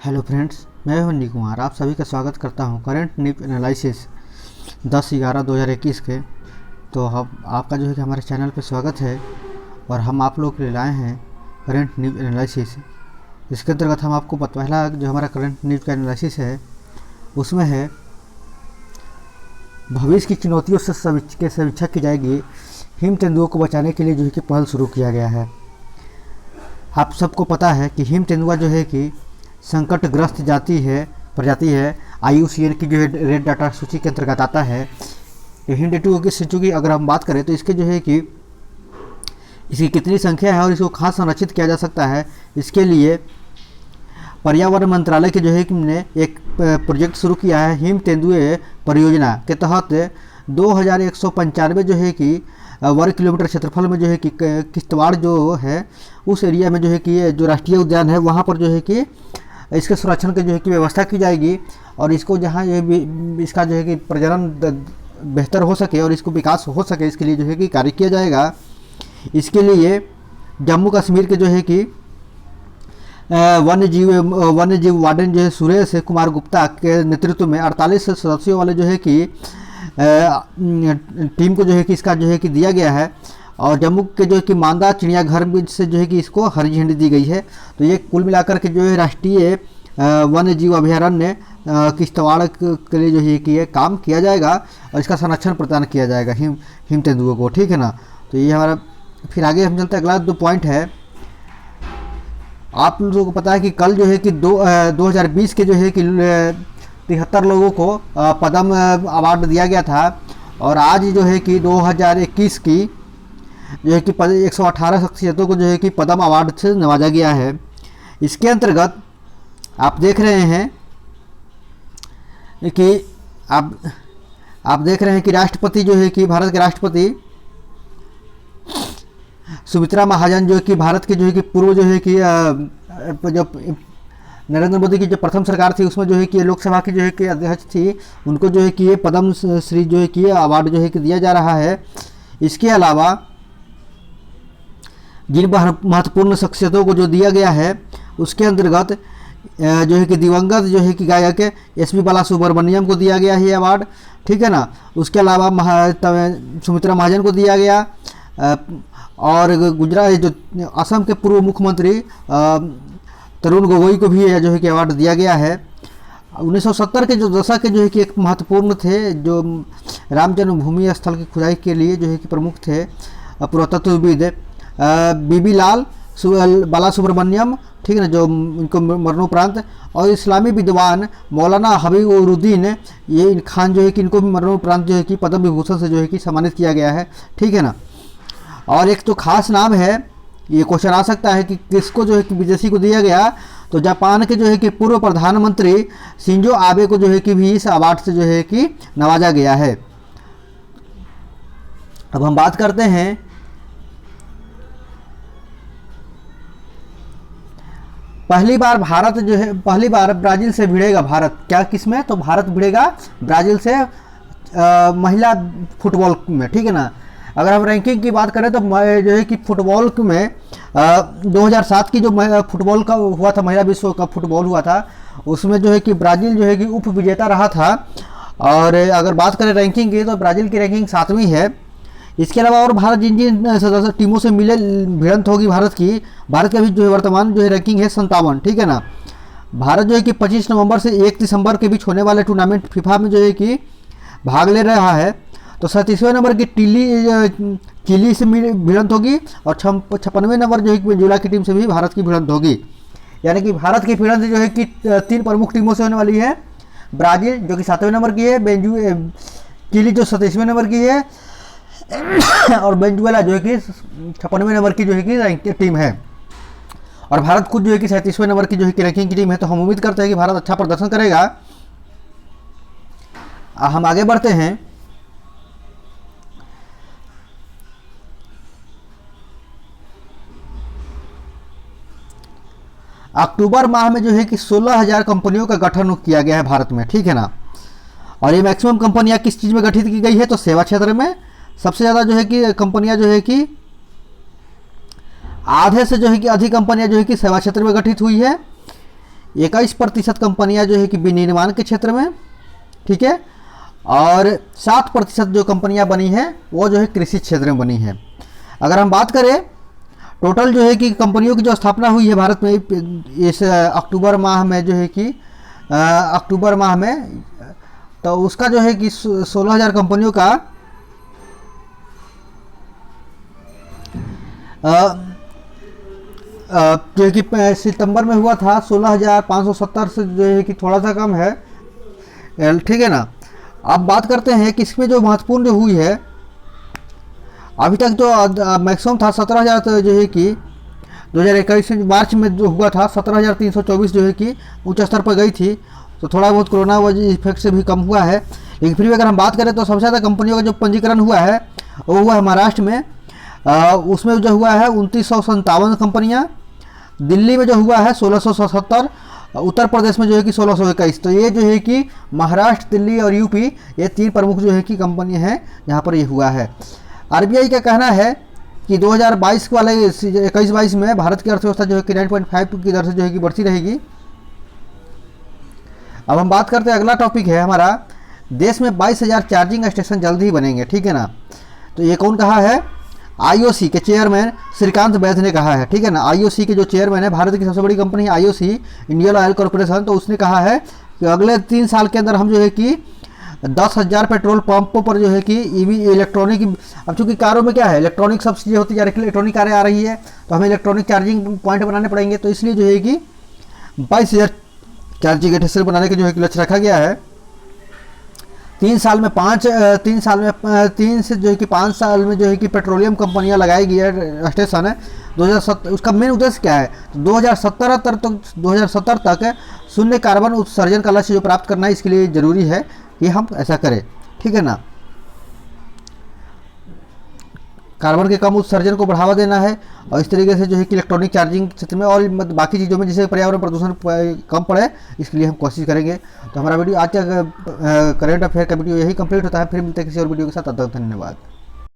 Hello friends, मैं हूं नी कुमार। आप सभी का स्वागत करता हूं करंट न्यूज एनालिसिस 10/11/2021 के। तो हम आपका जो है कि हमारे चैनल पे स्वागत है और हम आप लोग के लिए लाए हैं करंट न्यूज एनालिसिस। इसके अंतर्गत हम आपको पहला जो हमारा करंट न्यूज का एनालिसिस है उसमें है भविष्य की चुनौतियों से समीक्षा की जाएगी। हिम तेंदुओं को बचाने के लिए जो है कि पहल शुरू किया गया है। आप सबको पता है कि हिम तेंदुआ जो है कि संकटग्रस्त प्रजाति है। IUCN की जो है रेड डाटा सूची के अंतर्गत आता है। हिम तेंदुओं की सूची की अगर हम बात करें तो इसके जो है कि इसकी कितनी संख्या है और इसको कहाँ संरक्षित किया जा सकता है, इसके लिए पर्यावरण मंत्रालय के जो है कि ने एक प्रोजेक्ट शुरू किया है। हिम तेंदुए परियोजना के तहत 2195 जो है कि वर्ग किलोमीटर क्षेत्रफल में जो है कि किश्तवाड़ जो है उस एरिया में जो है कि ये जो राष्ट्रीय उद्यान है वहाँ पर जो है कि इसके संरक्षण की जो है कि व्यवस्था की जाएगी और इसको जहाँ ये इसका जो है कि प्रजनन बेहतर हो सके और इसको विकास हो सके, इसके लिए जो है कि कार्य किया जाएगा। इसके लिए जम्मू कश्मीर के जो है कि वन्य जीव वार्डन जो है सुरेश कुमार गुप्ता के नेतृत्व में 48 सदस्यों वाले जो है कि टीम को जो है कि इसका जो है कि दिया गया है और जम्मू के जो है कि मांदा चिड़ियाघर में से जो है कि इसको हरी झंडी दी गई है। तो ये कुल मिलाकर के जो है राष्ट्रीय वन्य जीव अभयारण्य किश्तवाड़ के लिए जो है कि ये काम किया जाएगा और इसका संरक्षण प्रदान किया जाएगा हिम तेंदुओं को, ठीक है ना। तो ये हमारा फिर आगे हम चलते हैं। अगला 2 पॉइंट है। आप लोगों को पता है कि कल जो है कि 2020 के जो है कि 73 लोगों को पद्म अवार्ड दिया गया था और आज जो है कि 2021 की जो है कि 118 शख्सियतों को जो है कि पद्म अवार्ड से नवाजा गया है। इसके अंतर्गत आप देख रहे हैं कि आप देख रहे हैं कि राष्ट्रपति जो है कि भारत के राष्ट्रपति सुमित्रा महाजन जो है कि भारत के जो है कि पूर्व जो है कि जो नरेंद्र मोदी की जो प्रथम सरकार थी उसमें जो है कि लोकसभा की जो है कि अध्यक्ष थी, उनको जो है कि ये पद्म श्री जो है कि अवार्ड जो है कि दिया जा रहा है। इसके अलावा जिन महत्वपूर्ण शख्सियतों को जो दिया गया है उसके अंतर्गत जो है कि दिवंगत जो है कि गायक SP बालासुब्रमण्यम को दिया गया है ये अवार्ड, ठीक है ना। उसके अलावा सुमित्रा महाजन को दिया गया और गुजरात जो असम के पूर्व मुख्यमंत्री तरुण गोगोई को भी जो है कि अवार्ड दिया गया है। 1970 के जो दशक के जो है कि एक महत्वपूर्ण थे, जो राम जन्मभूमि स्थल की खुदाई के लिए जो है कि प्रमुख थे पुरातत्वविद बीबी लाल बालासुब्रमण्यम, ठीक है ना, जो इनको मरणोपरांत, और इस्लामी विद्वान मौलाना हबीबुद्दीन ये खान जो है कि इनको भी मरणोपरांत जो है कि पद्म विभूषण से जो है कि सम्मानित किया गया है, ठीक है ना। और एक तो खास नाम है, ये क्वेश्चन आ सकता है कि किसको जो है कि विदेशी को दिया गया, तो जापान के जो है कि पूर्व प्रधानमंत्री शिंजो आबे को जो है कि भी इस अवार्ड से जो है कि नवाजा गया है। अब हम बात करते हैं पहली बार ब्राजील से भिड़ेगा भारत। क्या किसमें? तो भारत भिड़ेगा ब्राजील से महिला फुटबॉल में, ठीक है ना। अगर हम रैंकिंग की बात करें तो जो है कि फुटबॉल में 2007 की जो फुटबॉल का हुआ था, महिला विश्व कप फुटबॉल हुआ था, उसमें जो है कि ब्राज़ील जो है कि उप विजेता रहा था। और अगर बात करें रैंकिंग की तो ब्राज़ील की रैंकिंग 7वीं है। इसके अलावा और भारत जिन जिन सदस्य टीमों से मिले भिड़ंत होगी भारत का भी जो है वर्तमान जो है रैंकिंग है 57, ठीक है ना। भारत जो है कि 25 नवंबर से 1 दिसंबर के बीच होने वाले टूर्नामेंट फीफा में जो है कि भाग ले रहा है। तो 37वें नंबर की चिली से भिड़ंत होगी और 56वें नंबर जो है कि वेनेजुएला की टीम से भी भारत की भिड़ंत होगी। यानी कि भारत की भिड़ंत जो है कि 3 प्रमुख टीमों से होने वाली है। ब्राज़ील जो कि 7वें नंबर की है, चिली जो 27वें नंबर की है और वेनेजुएला जो है कि 56वें नंबर की जो है कि टीम है। और भारत खुद जो है कि 37वें नंबर की जो है कि रैंकिंग की टीम है। तो हम उम्मीद करते हैं कि भारत अच्छा प्रदर्शन करेगा। हम आगे बढ़ते हैं। अक्टूबर माह में जो है कि 16,000 कंपनियों का गठन किया गया है भारत में, ठीक है ना। और ये मैक्सिमम कंपनियां किस चीज़ में गठित की गई है? तो सेवा क्षेत्र में सबसे ज़्यादा जो है कि कंपनियां जो है कि आधे से जो है कि अधिक कंपनियां जो है कि सेवा क्षेत्र में गठित हुई है। 21% कंपनियां जो है कि विनिर्माण के क्षेत्र में, ठीक है, और 7% जो कंपनियां बनी हैं वो जो है कृषि क्षेत्र में बनी हैं। अगर हम बात करें टोटल जो है कि कंपनियों की जो स्थापना हुई है भारत में इस अक्टूबर माह में जो है कि अक्टूबर माह में, तो उसका जो है कि 16,000 कंपनियों का जो है कि सितंबर में हुआ था 16,570 से जो है कि थोड़ा सा कम है, ठीक है ना। अब बात करते हैं कि इसमें जो महत्वपूर्ण जो हुई है, अभी तक जो मैक्सिमम था 17,000, तो जो है कि 2021 मार्च में जो हुआ था 17,324 जो है कि उच्च स्तर पर गई थी, तो थोड़ा बहुत कोरोना वजह इफेक्ट से भी कम हुआ है। लेकिन फिर भी अगर हम बात करें तो सबसे ज़्यादा कंपनियों का जो पंजीकरण हुआ है वो हुआ है महाराष्ट्र में, उसमें जो हुआ है 2957 कंपनियाँ, दिल्ली में जो हुआ है 1677, उत्तर प्रदेश में जो है कि 1621। तो ये जो है कि महाराष्ट्र, दिल्ली और यूपी, ये 3 प्रमुख जो है कि कंपनी हैं जहाँ पर ये हुआ है। आरबीआई का कहना है कि 2022 वाले 21-22 में भारत की अर्थव्यवस्था जो है कि 9.5 की दर से जो है कि बढ़ती रहेगी। अब हम बात करते हैं, अगला टॉपिक है हमारा, देश में 22,000 चार्जिंग स्टेशन जल्द ही बनेंगे, ठीक है ना। तो ये कौन कहा है? आईओसी के चेयरमैन श्रीकांत वैद्य ने कहा है, ठीक है ना। आईओसी के जो चेयरमैन है, भारत की सबसे बड़ी कंपनी है आईओसी, इंडियन ऑयल कॉर्पोरेशन, तो उसने कहा है कि अगले 3 साल के अंदर हम जो है कि 10,000 पेट्रोल पंपों पर जो है कि ईवी इलेक्ट्रॉनिक, अब चूंकि कारों में क्या है, इलेक्ट्रॉनिक सब्सिडी होती जा रही है, इलेक्ट्रॉनिक कारें आ रही है, तो हमें इलेक्ट्रॉनिक चार्जिंग पॉइंट बनाने पड़ेंगे। तो इसलिए जो है कि 22,000 चार्जिंग स्टेशन बनाने के जो है कि लक्ष्य रखा गया है। 3 साल में 3 से जो है कि 5 साल में जो है कि पेट्रोलियम कंपनियां लगाएगी स्टेशन है। 2070 उसका मेन उद्देश्य क्या है? तो 2070 तक शून्य कार्बन उत्सर्जन का लक्ष्य जो प्राप्त करना है, इसके लिए जरूरी है कि हम ऐसा करें, ठीक है ना। कार्बन के कम उत्सर्जन को बढ़ावा देना है, और इस तरीके से जो है कि इलेक्ट्रॉनिक चार्जिंग क्षेत्र में और बाकी चीज़ों में जिससे पर्यावरण प्रदूषण कम पड़े, इसके लिए हम कोशिश करेंगे। तो हमारा वीडियो आज का करंट अफेयर का वीडियो यही कंप्लीट होता है। फिर मिलते हैं किसी और वीडियो के साथ, तब तक धन्यवाद।